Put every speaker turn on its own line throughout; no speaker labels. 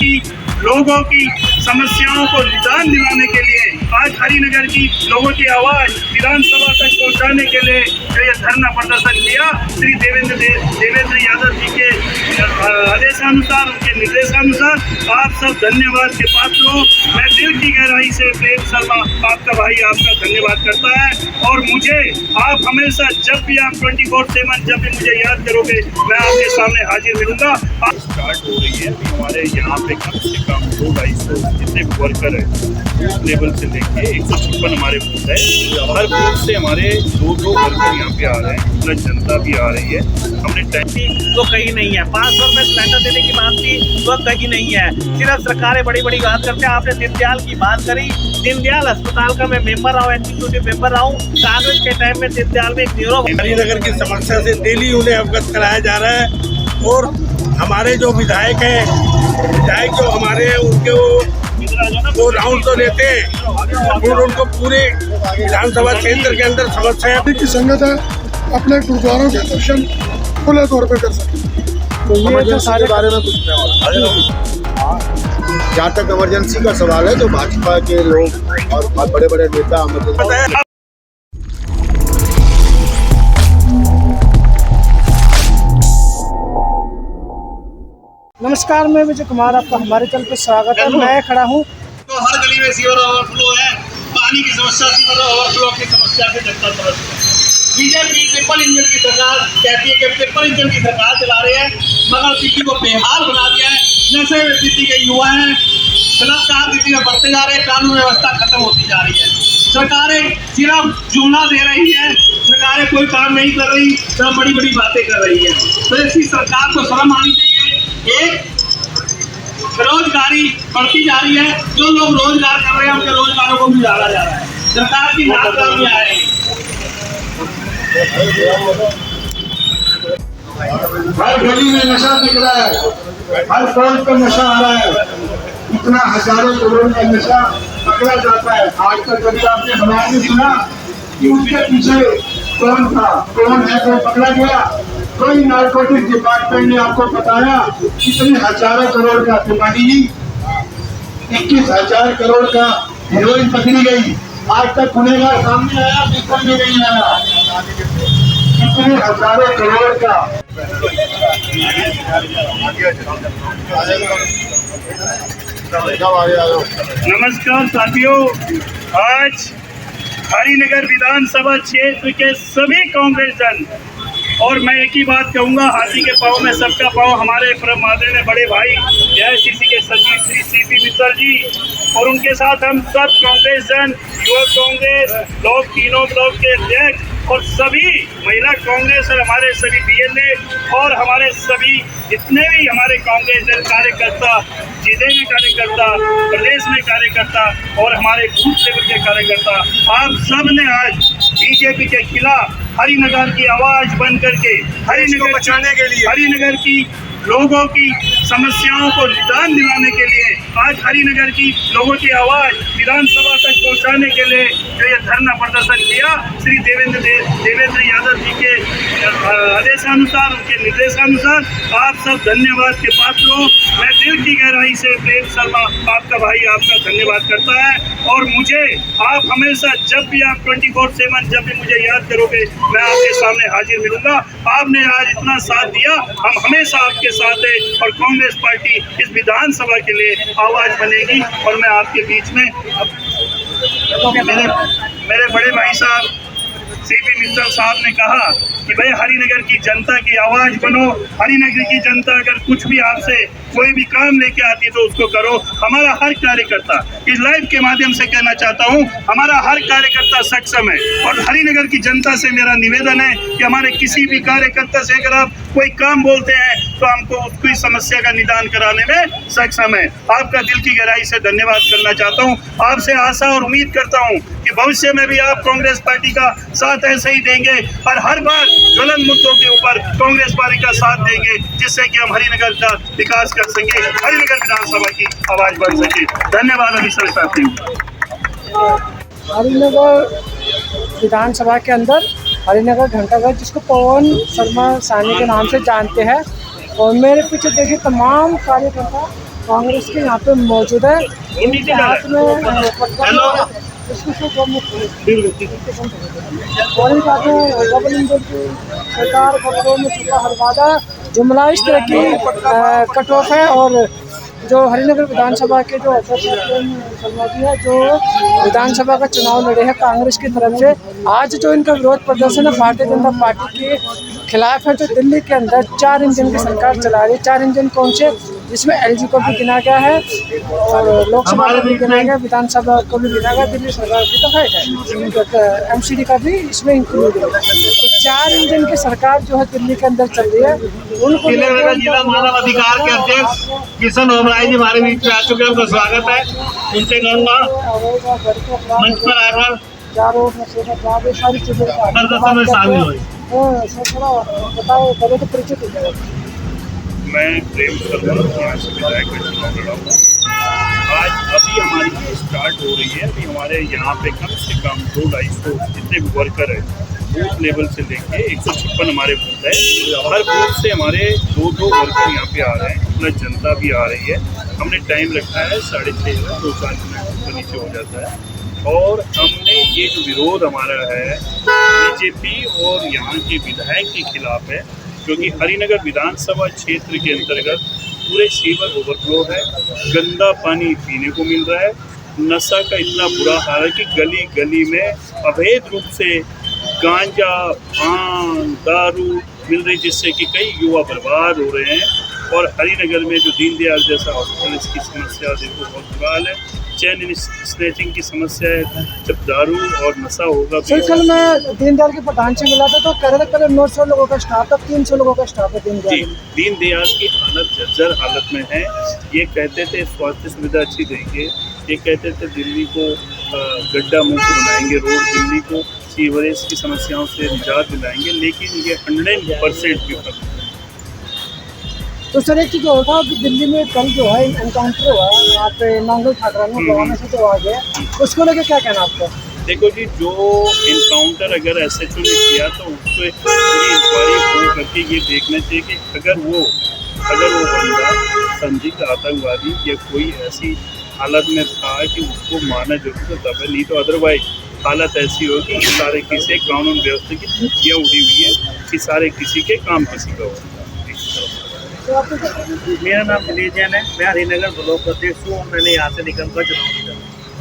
की लोगों की समस्याओं को निदान दिलाने के लिए आज हरिनगर की लोगों की आवाज विधानसभा तक पहुंचाने के लिए जो ये धरना प्रदर्शन किया, श्री देवेंद्र यादव जी के आदेशानुसार, उनके निर्देशानुसार आप सब धन्यवाद के पात्र हो। मैं दिल की गहराई से प्रेम शर्मा आपका भाई आपका धन्यवाद करता है। और मुझे आप हमेशा जब भी आप 24/7 जब भी मुझे याद करोगे मैं आपके सामने हाजिर मिलूंगा। स्टार्ट हो रही है हमारे यहाँ पे कम से कम 200-250 जितने वर्कर है बूथ लेवल से लेके 156 हमारे बूथ है। हर बूथ से हमारे 2 वर्कर यहाँ पे आ रहे हैं, प्लस जनता भी आ रही है। हमने
तो कहीं नहीं है, 500 रुपये सिलेंडर देने की बात थी वो कहीं नहीं है। सिर्फ सरकारें बड़ी बड़ी बात करते हैं। आपने दीनदयाल की बात करी, दीनदयाल अस्पताल का मैं मेंबर रहा हूँ, एग्जीक्यूटिव मेंबर रहा हूँ। कांग्रेस के टाइम में दीनदयाल में एक ब्यूरो
हरिनगर की समस्या से डेली उन्हें अवगत कराया जा रहा है। और हमारे जो विधायक जो हमारे हैं उनके वो राउंड तो लेते हैं और उनको पूरे विधानसभा क्षेत्र के अंदर समस्या
की संगत है अपने गुरुद्वारों के दर्शन खुले तौर पे कर सकते।
तो ये तो सारे बारे में कुछ जहाँ तक इमरजेंसी का सवाल है तो भाजपा के लोग और बड़े बड़े नेता
नमस्कार, मैं विजय कुमार, आपका हमारे चैनल पर स्वागत है। मैं खड़ा हूँ
तो हर गली में सीवर ओवरफ्लो है, पानी की समस्या, सीवर ओवरफ्लो की समस्या से जनता समझ बीजेपी ट्रिपल इंजन की सरकार कहती है कि ट्रिपल इंजन की सरकार चला रही है, मगर दिल्ली को बेहाल बना दिया है। नशे में दिल्ली के युवा हैं, बलात्कार दिल्ली में बढ़ते जा रहे हैं, कानून व्यवस्था खत्म होती जा रही है। सरकारें सिर्फ जुमला दे रही है, सरकारें कोई काम नहीं कर रही, सब बड़ी बड़ी बातें कर रही है। तो ऐसी सरकार को शर्म आनी चाहिए। एक बेरोजगारी बढ़ती जा रही है, जो लोग रोजगार कर रहे हैं उनके रोजगारों को भी डाला जा रहा है। सरकार की नाकामी है।
हर गली में नशा दिख रहा है, हर फ्रंट पर नशा आ रहा है। इतना हजारों करोड़ का नशा पकड़ा जाता है। आज तक कभी आपने हमारे ने सुना कि उसके पीछे कौन था, कौन है, तो पकड़ा गया? कोई नारकोटिक डिपार्टमेंट ने आपको बताया कितने हजारों करोड़ का तिवारी 21,000 करोड़ का हेरोइन पकड़ी गई। आज तक गुनेगार सामने आया, बिल्कुल भी नहीं आया। कितने हजारों करोड़ का।
नमस्कार साथियों, आज हरिनगर विधानसभा क्षेत्र के सभी कांग्रेसजन, और मैं एक ही बात कहूंगा, हाथी के पांव में सबका पांव, हमारे परम आदरणीय बड़े भाई एआईसीसी के सचिव श्री सीपी मित्तल जी और उनके साथ हम सब कांग्रेसजन, युवक कांग्रेस, ब्लॉक तीनों ब्लॉक के अध्यक्ष और सभी महिला कांग्रेस और हमारे सभी बीएलए और हमारे सभी जितने भी हमारे कांग्रेस कार्यकर्ता, जिले में कार्यकर्ता, प्रदेश में कार्यकर्ता और हमारे बूथ लेवल के कार्यकर्ता, आप सब ने आज बीजेपी के खिलाफ हरिनगर की आवाज बन करके हरिनगर बचाने के लिए, हरिनगर की लोगों की समस्याओं को निदान दिलाने के लिए आज हरिनगर की लोगों की आवाज विधानसभा तक पहुंचाने के लिए जो ये धरना प्रदर्शन किया, श्री देवेंद्र यादव जी के आदेशानुसार, उनके निर्देशानुसार आप सब धन्यवाद के पात्र हो। मैं दिल की गहराई से प्रेम शर्मा आपका भाई आपका धन्यवाद करता है। और मुझे आप हमेशा जब भी आप 24/7 जब भी मुझे याद करोगे मैं आपके सामने हाजिर मिलूंगा। आपने आज इतना साथ दिया, हम हमेशा आपके साथ है और कांग्रेस पार्टी इस विधानसभा के लिए आवाज बनेगी। और मैं आपके बीच में मेरे बड़े भाई साहब सीपी मित्तल साहब ने कहा कि भाई हरिनगर की जनता की आवाज बनो। हरिनगर की जनता अगर कुछ भी आपसे कोई भी काम लेके आती है तो उसको करो। हमारा हर कार्यकर्ता, इस लाइव के माध्यम से कहना चाहता हूँ, हमारा हर कार्यकर्ता सक्षम है। और हरिनगर की जनता से मेरा निवेदन है कि हमारे किसी भी कार्यकर्ता से अगर आप कोई काम बोलते हैं तो हमको उसकी समस्या का निदान कराने में सक्षम है। आपका दिल की गहराई से धन्यवाद करना चाहता हूँ। आपसे आशा और उम्मीद करता हूँ कि भविष्य में भी आप कांग्रेस पार्टी का साथ ऐसे ही देंगे और हर बार ज्वलन मुद्दों के ऊपर कांग्रेस पार्टी का साथ देंगे, जिससे कि हम हरिनगर का विकास कर सके, हरिनगर विधानसभा की आवाज बन सके। धन्यवाद अभिषेक साथी।
हरिनगर विधानसभा के अंदर हरिनगर घंटाघर, जिसको पवन शर्मा सानी के नाम से जानते हैं, और मेरे पीछे देखिए तमाम कार्यकर्ता कांग्रेस के यहाँ पे मौजूद है। इनके हाथ में वही बात है, डबल इंजन की सरकार खबरों में चुका हर वादा जुमला इस तरह की कट ऑफ है। और जो हरिनगर विधानसभा के जो अध्यक्ष शर्मा जी है, जो विधानसभा का चुनाव लड़े हैं कांग्रेस की तरफ से, आज जो इनका विरोध प्रदर्शन है भारतीय जनता पार्टी के खिलाफ है, जो दिल्ली के अंदर 4 इंजन की सरकार चला रही है। 4 इंजन कौन से, जिसमें LG को भी गिना गया है और लोकसभा को भी गिना गया, विधानसभा को भी गिना गया, दिल्ली सरकार की तो है, MCD का भी इसमें इंक्लूड है। तो 4 इंजन की सरकार जो है दिल्ली के अंदर चल रही है। उनको
जिला मानव अधिकार के अध्यक्ष किशन ओमराय जी हमारे बीच में आ चुके हैं, उनका स्वागत है। उनसे कहूँगा मंच पर आकर
सारी चीजें
प्रदर्शन में शामिल हुई।
बताओ, पहले तो परिचित हो जाएगा।
मैं प्रेम शर्मा यहाँ से विधायक का चुनाव लड़ा हूँ। आज अभी हमारी ये स्टार्ट हो रही है। अभी हमारे यहाँ पे कम से कम 200-250 जितने भी वर्कर हैं, बूथ लेवल से लेके 156 हमारे बूथ है। हर बूथ से हमारे 2-2 वर्कर यहाँ पे आ रहे हैं, प्लस जनता भी आ रही है। हमने टाइम रखा है 6:30 में, 2-4 मिनट नीचे हो जाता है। और हमने ये जो विरोध हमारा है बीजेपी और यहाँ के विधायक के खिलाफ है, क्योंकि हरिनगर विधानसभा क्षेत्र के अंतर्गत पूरे सीवर ओवरफ्लो है, गंदा पानी पीने को मिल रहा है, नशा का इतना बुरा हाल है कि गली गली में अवैध रूप से गांजा, भांग, दारू मिल रही, जिससे कि कई युवा बर्बाद हो रहे हैं। और हरिनगर में जो दीनदयाल जैसा हॉस्पिटल, इसकी समस्या देखो बहुत बुरा हाल है। चैन स्नैचिंग की समस्या है, जब दारू और नशा होगा।
कल मैं दीनदयाल के प्रधान से मिला था, तो कह रहे थे पहले 900 लोगों का स्टाफ था, 300 लोगों का स्टाफ है
दीनदयाल की हालत जर्जर हालत में है। ये कहते थे स्वास्थ्य सुविधा अच्छी देंगे, ये कहते थे दिल्ली को गड्ढा मुक्त बनाएंगे, रोड दिल्ली को सीवरेज की समस्याओं से निजात दिलाएंगे, लेकिन ये 100% विफल।
तो सर एक चीज़ होगा, दिल्ली में कल जो है एनकाउंटर हुआ यहाँ पे मंगल ठाकरा में गोवा में से जो आ गया, उसको लेकर क्या कहना आपका?
देखो जी, जो इनकाउंटर अगर SHO ने किया तो उसको इंक्वायरी हो करके ये देखना चाहिए कि अगर वो बंदा संदिग्ध आतंकवादी या कोई ऐसी हालत में था कि उसको माना जरूर तब है, नहीं तो अदरवाइज हालत ऐसी हो कि सारे किसी कानून व्यवस्था की धज्जियाँ उड़ी हुई है कि सारे किसी के काम किसी का हो।
मेरा नाम दिलीप जैन है, मैं हरिनगर ब्लॉक अध्यक्ष हूँ। मैंने यहाँ से निकल कर चुनाव जीता।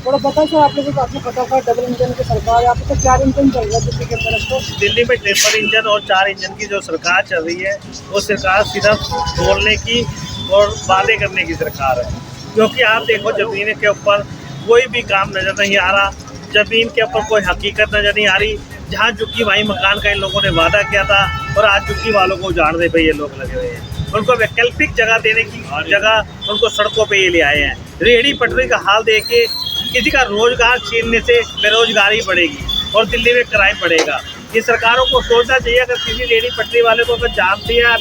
थोड़ा पता सर, आप लोगों को आपको पता था डबल इंजन की सरकार, यहाँ पे तो 4 इंजन चल रहा है दिल्ली के अंदर।
दिल्ली में ट्रिपल इंजन और 4 इंजन की जो सरकार चल रही है, वो सरकार सिर्फ बोलने की और वादे करने की सरकार है। क्योंकि आप देखो, ज़मीन के ऊपर कोई भी काम नज़र नहीं आ रहा, ज़मीन के ऊपर कोई हकीकत नज़र नहीं आ रही। जहाँ झुग्गी भाई मकान का इन लोगों ने वादा किया था, और आज झुग्गी वालों को उजाड़ने पे ये लोग लगे हुए हैं। उनको वैकल्पिक जगह देने की जगह उनको सड़कों पे ये ले आए हैं। रेहड़ी पटरी का हाल देख के किसी का रोजगार छीनने से बेरोजगारी बढ़ेगी और दिल्ली में क्राइम बढ़ेगा। ये सरकारों को सोचना चाहिए, अगर किसी रेहड़ी पटरी वाले को अगर जानती है,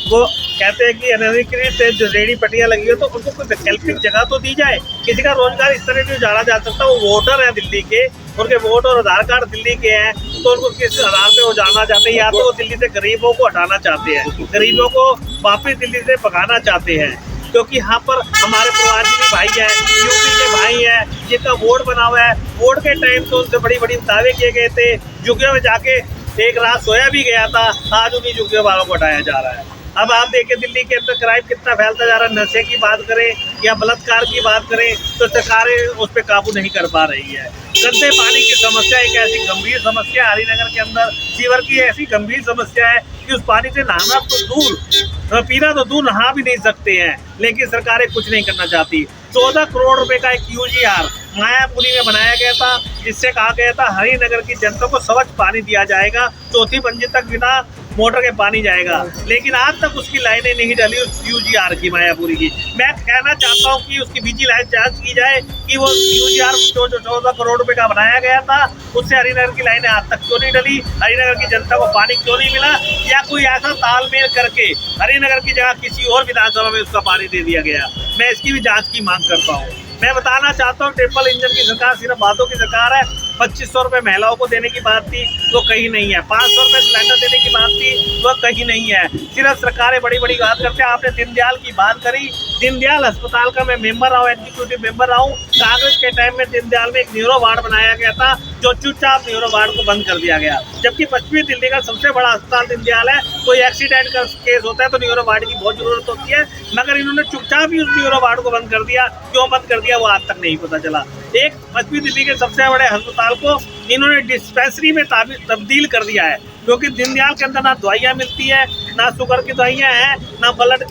वो कहते हैं कि अनधिकृत जो रेहड़ी पटरियाँ लगी हो, तो उनको कोई वैकल्पिक जगह तो दी जाए। किसी का रोजगार इस तरह नहीं उजाड़ा जा सकता। वो वोटर है दिल्ली के, उनके वोट और आधार कार्ड दिल्ली के हैं, तो उनको किस आधार पे वो जाना चाहते हैं? या तो वो दिल्ली से गरीबों को हटाना चाहते हैं, गरीबों को वापस दिल्ली से भगाना चाहते हैं। क्योंकि यहाँ पर हमारे प्रवासी भाई हैं, यूपी के भाई हैं, जिनका वोट बना हुआ है। वोट के टाइम तो उनसे बड़ी बड़ी दावे किए गए थे, झुग्गियों में जाके एक रात सोया भी गया था। आज उन्हीं झुग्गियों वालों को हटाया जा रहा है। अब आप देखिए दिल्ली के अंदर क्राइम कितना फैलता जा रहा है। नशे की बात करें या बलात्कार की बात करें, तो सरकारें उस पर काबू नहीं कर पा रही है। गंदे पानी की समस्या एक ऐसी गंभीर समस्या है हरिनगर के अंदर। सीवर की ऐसी गंभीर समस्या है कि उस पानी से नहाना तो दूर, पीना तो दूर, नहा भी नहीं सकते हैं। लेकिन सरकारें कुछ नहीं करना चाहती। 14 करोड़ रुपए का एक UGR मायापुरी में बनाया गया था, जिससे कहा गया था हरिनगर की जनता को स्वच्छ पानी दिया जाएगा, 4थी मंजिल तक बिना मोटर के पानी जाएगा। लेकिन आज तक उसकी लाइनें नहीं डली उस UGR की, मायापुरी की। मैं कहना चाहता हूँ कि उसकी विजिलेंस जांच की जाए कि वो UGR जो 14 करोड़ रुपए का बनाया गया था, उससे हरिनगर की लाइनें आज तक क्यों नहीं डली, हरिनगर की जनता को पानी क्यों नहीं मिला, या कोई ऐसा तालमेल करके हरिनगर की जगह किसी और विधानसभा में उसका पानी दे दिया गया। मैं इसकी भी जाँच की मांग करता हूँ। मैं बताना चाहता हूँ, ट्रिपल इंजन की सरकार सिर्फ बातों की सरकार है। 2500 रुपये महिलाओं को देने की बात थी, वो कहीं नहीं है। 500 रुपये सिलेंडर देने की बात थी, वो कहीं नहीं है। सिर्फ सरकारें बड़ी बड़ी बात करते हैं। आपने दीनदयाल की बात करी, दीनदयाल अस्पताल का मैं मेंबर रहा हूँ, एग्जीक्यूटिव मेंबर रहा हूँ। कांग्रेस के टाइम में दीनदयाल में एक न्यूरो वार्ड बनाया गया था, जो चुपचाप न्यूरो वार्ड को बंद कर दिया गया। जबकि पश्चिमी दिल्ली का सबसे बड़ा अस्पताल दीनदयाल है। कोई एक्सीडेंट का केस होता है तो न्यूरो वार्ड की बहुत जरूरत होती है, मगर इन्होंने चुपचाप ही उस न्यूरो वार्ड को बंद कर दिया। क्यों बंद कर दिया वो आज तक नहीं पता चला। एक पश्चिमी दिल्ली के सबसे बड़े अस्पताल को इन्होंने डिस्पेंसरी में तब्दील कर दिया है, क्योंकि दीनदयाल के अंदर ना दवाइयाँ मिलती है, ना शुगर की दवाइयाँ हैं, ना ब्लड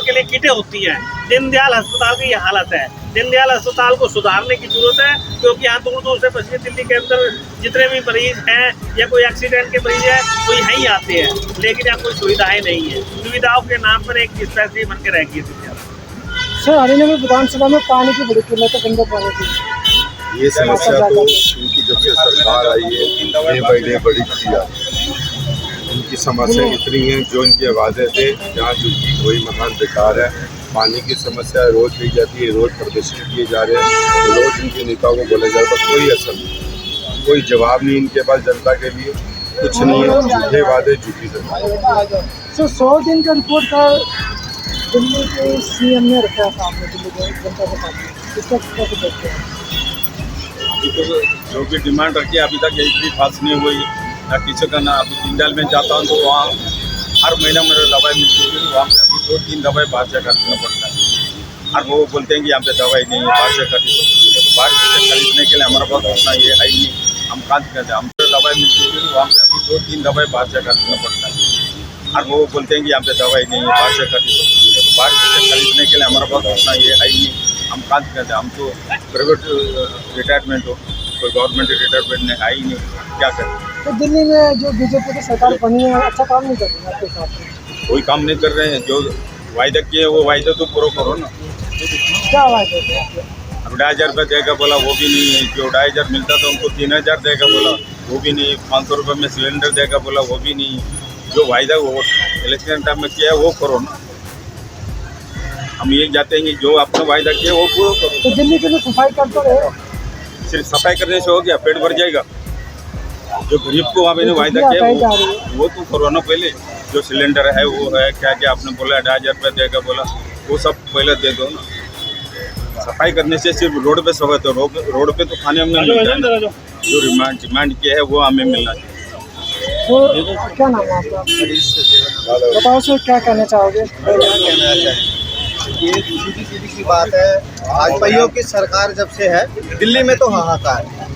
के लिए किटें होती हैं। दीनदयाल अस्पताल की ये हालत है। दीनदयाल अस्पताल को सुधारने की जरूरत है, क्योंकि यहाँ दूर दूर से पश्चिमी दिल्ली के अंदर जितने भी मरीज हैं या कोई एक्सीडेंट के मरीज हैं वो यहीं आते हैं, लेकिन यहाँ कोई सुविधाएं नहीं है। सुविधाओं के नाम पर एक डिस्पेंसरी बन के रह गई दीनदयाल।
सर, हरिनगर विधानसभा में पानी की बड़ी किल्लत है, गंदे पानी की।
ये समस्या तो उनकी जब से सरकार आई है डे बाई डे बढ़ी थी। उनकी समस्या इतनी है, जो इनके वादे थे जहाँ झुग्गी वही मकान बेकार है। पानी की समस्या रोज ली जाती है, रोज प्रदर्शन किए जा रहे हैं, रोज इनके नेताओं को बोला जा रहा है, कोई असर नहीं, कोई जवाब नहीं इनके पास जनता के लिए, कुछ नहीं है। झूठे वादे, झूठी सरकार।
सर, 100 दिन का रिपोर्ट का दिल्ली के सीएम ने रखा है सामने, दिल्ली के जनता के सामने, इसका कैसे देखते हैं?
जो भी डिमांड रखी है अभी तक एक भी पास नहीं हुई ना किसी का। ना अभी दीनदयाल में जाता हूँ तो वहाँ हर महीना मेरे दवाई मिलती है, वहाँ पे अभी 2-3 दवाई बाहर से खरीदना पड़ता है। और वो बोलते हैं कि यहाँ पे दवाई नहीं है, बाहर से खरीदो। बाहर से खरीदने के लिए हमारे पास उतना ये है ही नहीं, हम कहाँ से कहते हैं। हमसे दवाई मिलती है, वहाँ पे अभी 2-3 दवाई बाहर से खरीदना पड़ता है। और वो बोलते हैं कि यहाँ पे दवाई नहीं है, बाहर से खरीदो। बाहर से खरीदने के लिए हमारे पास उतना ये है ही नहीं, हम कहाँ से कहते हैं। हम तो प्राइवेट रिटायरमेंट हो, कोई गवर्नमेंट रिटायरमेंट नहीं है ही नहीं, क्या करें।
तो दिल्ली में जो बीजेपी की सरकार बनी है, अच्छा काम नहीं कर रही है आपके हिसाब से?
कोई काम नहीं कर रहे हैं। जो वायदा किए वो वायदा तो पूरा करो ना।
क्या वायदे थे आपके?
अब 2,500 रुपये देगा बोला, वो भी नहीं है। जो 2,500 मिलता था उनको 3,000 देगा बोला, वो भी नहीं। 500 रुपये में सिलेंडर देगा बोला, वो भी नहीं। जो वायदा वो इलेक्शन टाइम में किया है वो करो ना। हम ये चाहते हैं कि जो आपने वायदा किया वो पूरा करो।
तो दिल्ली के लिए सफाई कर तो रहे हो?
सिर्फ सफाई करने से हो गया? पेट भर जाएगा? जो गरीब को वहाँ मैंने वायदा किया वो तो करो ना पहले। जो सिलेंडर है वो है, क्या क्या आपने बोला 2,500 रुपये देगा बोला, वो सब पहले दे दो ना। सफाई करने से सिर्फ रोड पे सफाई, तो रोड पे तो खाने में मिलता है। जो डिमांड किया है वो हमें मिलना चाहिए।
तो क्या नाम है आपका? बताओ सर, क्या कहना चाहोगे?
ये सीधी सी बात है। भाजपाइयों की सरकार जब से है दिल्ली में तो हाहाकार है,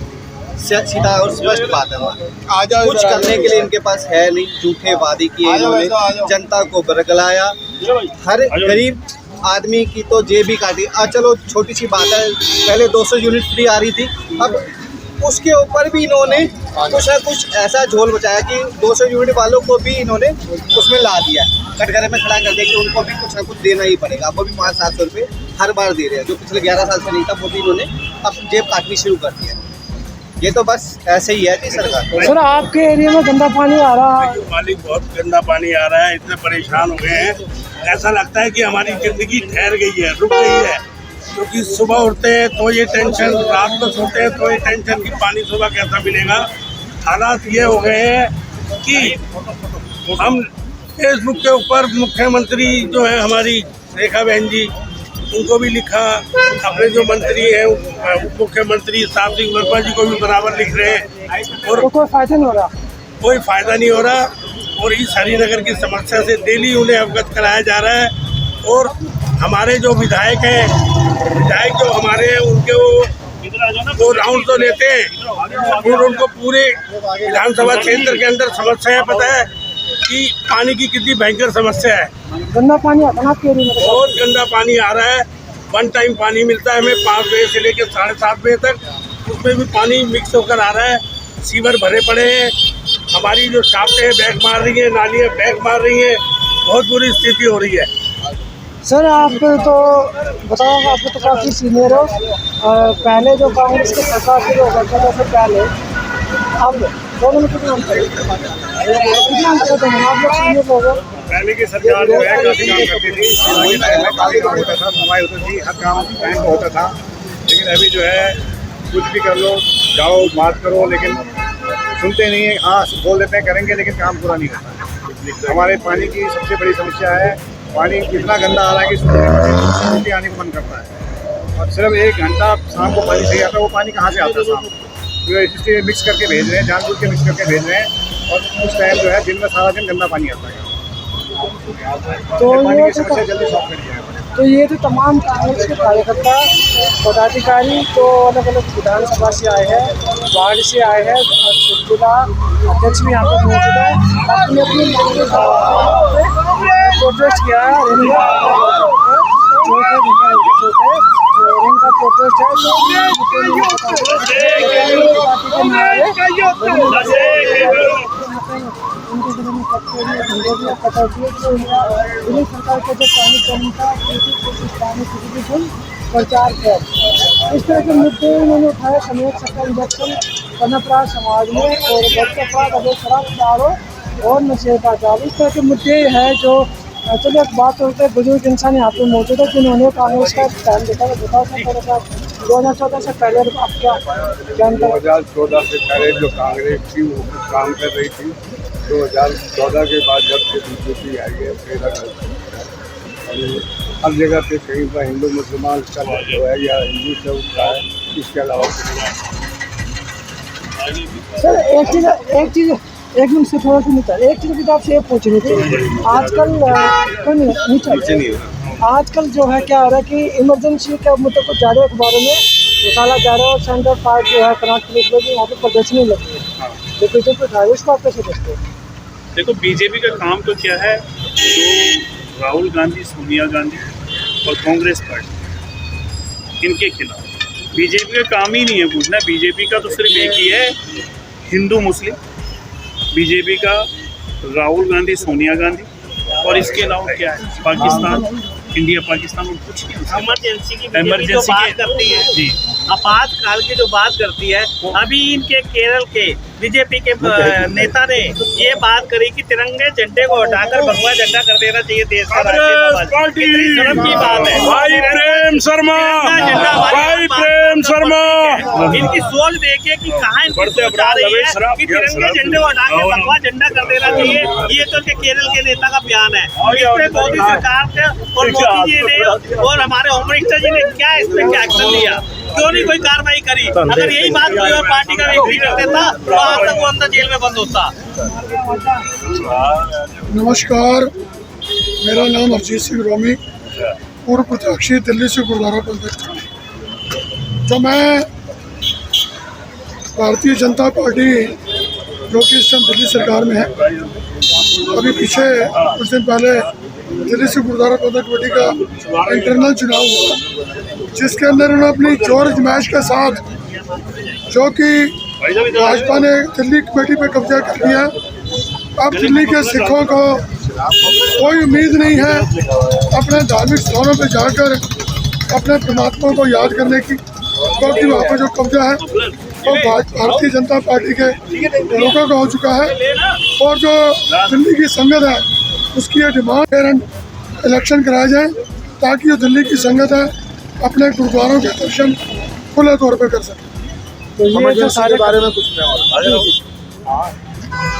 सीधा और स्पष्ट बात है। कुछ करने के लिए इनके पास है नहीं। झूठे वादे किए इन्होंने, जनता को बरगलाया, हर गरीब आदमी की तो जेब ही काटी। चलो छोटी सी बात है, पहले 200 यूनिट फ्री आ रही थी, अब उसके ऊपर भी इन्होंने कुछ ना कुछ ऐसा झोल बचाया कि 200 यूनिट वालों को भी इन्होंने उसमें ला दिया, कटघरे में खड़ा कर दिया कि उनको भी कुछ ना कुछ देना ही पड़ेगा। वो भी 500-700 रुपये हर बार दे रहे हैं, जो पिछले 11 साल से नहीं था, वो भी इन्होंने अब जेब काटनी शुरू कर दिया। ये तो बस ऐसे ही है कि सरकार।
सर, आपके एरिया में गंदा पानी आ रहा है?
मालिक बहुत गंदा पानी आ रहा है, इतने परेशान हो गए हैं, ऐसा लगता है कि हमारी जिंदगी ठहर गई है, रुक गई है। क्योंकि सुबह उठते हैं तो ये टेंशन, रात को सोते हैं तो ये टेंशन कि पानी सुबह कैसा मिलेगा। हालात ये हो गए हैं कि हम फेसबुक के ऊपर मुख्यमंत्री जो है हमारी रेखा बहन जी, उनको भी लिखा, अपने जो मंत्री हैं उप मुख्यमंत्री साहब सिंह वर्मा जी को भी बराबर लिख रहे हैं, और
तो कोई फायदा नहीं हो रहा।
कोई फायदा नहीं हो रहा। और इस हरिनगर की समस्या से डेली उन्हें अवगत कराया जा रहा है। और हमारे जो विधायक जो हमारे हैं उनके वो राउंड तो लेते हैं, और उनको पूरे विधानसभा क्षेत्र के अंदर समस्या है, पता है कि पानी की कितनी भयंकर समस्या है।
गंदा पानी आता है आपके एरिया में?
बहुत गंदा पानी आ रहा है। 1 टाइम पानी मिलता है हमें 5 बजे से लेकर 7:30 बजे तक, उसमें भी पानी मिक्स होकर आ रहा है। सीवर भरे पड़े हैं, हमारी जो शाफ्टें बैग मार रही हैं, नालियाँ बैग मार रही हैं, बहुत बुरी स्थिति हो रही है।
सर, आप तो बताओ, आप तो काफ़ी सीनियर हो, पहले जो कांग्रेस की सरकार थी वो करता था पहले, अब दोनों में कितना अंतर है? कितना अंतर है? आप लोग सीनियर लोग हो।
पहले की सरकार जो है काफी काम करती थी, काफी काम होता था, सफाई होती थी, हर काम टाइम पे होता था। लेकिन अभी जो है कुछ भी कर लो,
जाओ बात करो, लेकिन सुनते नहीं है। हाँ बोल देते हैं करेंगे, लेकिन काम पूरा नहीं होता। हमारे पानी की सबसे बड़ी समस्या है, पानी इतना गंदा आ रहा है कि सुबह आने को मन करता है, और सिर्फ 1 घंटा शाम को पानी सही आता है। वो पानी कहाँ से आता है शाम जो इसलिए मिक्स करके भेज रहे हैं, जानबूझ के मिक्स करके भेज रहे हैं, और उस टाइम जो है दिन में सारा दिन गंदा पानी आता है।
तो
पानी
ये
की समस्या जल्दी सॉल्व करी जाए।
तो ये तो तमाम कांग्रेस के कार्यकर्ता पदाधिकारी तो अलग अलग विधानसभा से आए हैं, वार्ड से आए हैं, और जिला अध्यक्ष भी यहाँ पर मौजूद है, अपनी अपनी प्रोटेस्ट किया है। इनका प्रोटेस्ट उनके दिलों में कटोरी सरकार का जो पानी कमी था प्रचार किया। इस तरह के मुद्दे उन्होंने उठाए समेत सकल इंजेक्शन कन्याप्रास समाज में और बच्चे अपराध अवैध शराब दारू और नशे का जाल, इस तरह के मुद्दे हैं जो चलिए एक बात करते हैं। बुजुर्ग इंसान यहाँ पे मौजूद है जिन्होंने कांग्रेस का टाइम देखा है, बताओ सर थोड़ा सा 2014 से पहले आप क्या जानते हैं?
2014 से पहले जो कांग्रेस थी वो कुछ काम कर रही थी। 2014 के बाद जब से बीजेपी आई है फिर हर जगह पे कहीं पर हिंदू मुसलमान का जो है या हिंदू से उठा है, इसके अलावा
सर एक चीज़ एक मिनट से थोड़ा सा निकल, एक चीज़ भी आपसे ये पूछ रही थी। आजकल जो है क्या हो रहा है कि इमरजेंसी के मुद्दे को ज़्यादा अखबारों में निकाला जा रहा है, और सेंट्रल पार्क जो है कर्नाटक पुलिस में भी यहाँ पर प्रदर्शनी लगी है, तो बीजेपी उठा इसको आप कैसे देखते हैं?
देखो बीजेपी का काम तो क्या है, जो राहुल गांधी, सोनिया गांधी और कांग्रेस पार्टी इनके खिलाफ बीजेपी का काम ही नहीं है पूछना। बीजेपी का तो सिर्फ एक ही है, हिंदू मुस्लिम। बीजेपी का राहुल गांधी, सोनिया गांधी, और इसके अलावा क्या है, पाकिस्तान, इंडिया पाकिस्तान और कुछ नहीं।
इमरजेंसी की जो बात करती है जी, आपातकाल की जो बात करती है, अभी इनके केरल के बीजेपी के नेता ने ये बात करी कि तिरंगे झंडे को हटाकर भगवा झंडा कर देना चाहिए देश का राष्ट्रीय शर्म की बात है।
भाई प्रेम शर्मा, भाई प्रेम शर्मा,
इनकी सोच देखिए कि कहाँ इनकी सोच आ रही है कि तिरंगे झंडे को हटाकर भगवा झंडा कर देना चाहिए। ये तो केरल के नेता का बयान है। इसमें मोदी सरकार ने और मोदी जी ने और हमारे होम मिनिस्टर जी ने क्या इसमें क्या एक्शन लिया, क्यों नहीं कोई कार्रवाई करी? अगर यही बात कोई और पार्टी का व्यक्ति कर देता तो आज तक वो अंदर जेल में बंद होता।
नमस्कार, मेरा नाम अरजीत सिंह रोमी, पूर्व प्रत्याशी दिल्ली से गुरुद्वारा पंचायत। जब मैं भारतीय जनता पार्टी जो कि इस टाइम दिल्ली सरकार में है, अभी पीछे कुछ दिन पहले दिल्ली से गुरुद्वारा पंचायत कमेटी का इंटरनल चुनाव हुआ, जिसके अंदर उन्होंने अपनी जोर आजमाइश के साथ, जो कि भाजपा ने दिल्ली कमेटी पे कब्जा कर लिया। अब दिल्ली के सिखों को कोई उम्मीद नहीं है अपने धार्मिक स्थानों पे जाकर अपने परमात्मा को याद करने की, क्योंकि वहाँ पर जो कब्जा है वो भारतीय जनता पार्टी के लोगों का हो चुका है। और जो दिल्ली की संगत है उसकी ये डिमांड इलेक्शन कराए जाए, ताकि जो दिल्ली की संगत है अपने गुरुद्वारों के दर्शन खुले तौर पर कर सके।
तो ये जो सारे
बारे में कुछ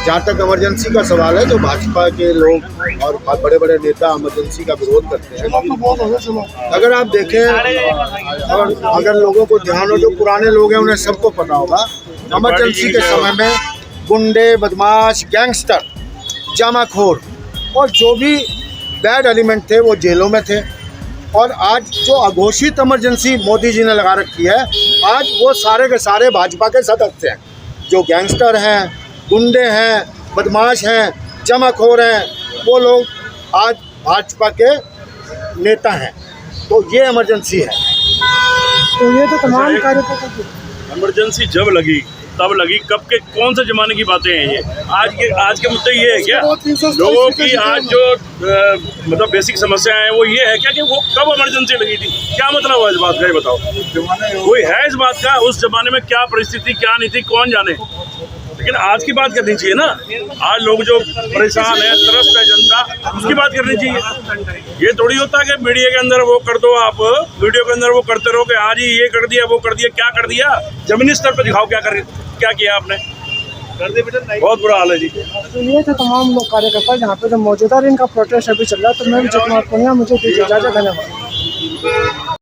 जहाँ तक इमरजेंसी का सवाल है, जो भाजपा के लोग और बड़े बड़े नेता इमरजेंसी का विरोध करते हैं, अगर आप देखें, अगर लोगों को ध्यान हो, जो पुराने लोग हैं उन्हें सबको पता होगा, इमरजेंसी के समय में गुंडे, बदमाश, गैंगस्टर, जमाखोर और जो भी बैड एलिमेंट थे वो जेलों में थे। और आज जो अघोषित इमरजेंसी मोदी जी ने लगा रखी है, आज वो सारे के सारे भाजपा के सदस्य हैं। जो गैंगस्टर हैं, गुंडे हैं, बदमाश हैं, जमाखोर हैं, वो लोग आज भाजपा के नेता हैं। तो ये इमरजेंसी है।
तो ये तो तमाम कार्यकर्ता
इमरजेंसी जब लगी तब लगी, कब के कौन से जमाने की बातें हैं ये? आज के मुद्दे ये है क्या? लोगों की आज जो मतलब बेसिक समस्या है वो ये है क्या कि वो कब इमरजेंसी लगी थी? क्या मतलब है इस बात का, ये बताओ। कोई है इस बात का? उस जमाने में क्या परिस्थिति क्या नहीं थी, कौन जाने?
लेकिन आज की बात करनी चाहिए ना। आज लोग जो परेशान है, त्रस्त है जनता, उसकी बात करनी चाहिए। ये थोड़ी होता है कि मीडिया के अंदर वो कर दो, आप वीडियो के अंदर वो करते रहो कि आज ही ये कर दिया, वो कर दिया। क्या कर दिया? जमीनी स्तर पर दिखाओ क्या किया आपने। बहुत बुरा हाल है जी।
तो ये थे तमाम लोग कार्यकर्ता जहाँ पे जो मौजूदा इनका प्रोटेस्ट अभी चल रहा है। तो मैं विजय कुमार पुनिया, मुझे दीजिए इजाजत, धन्यवाद।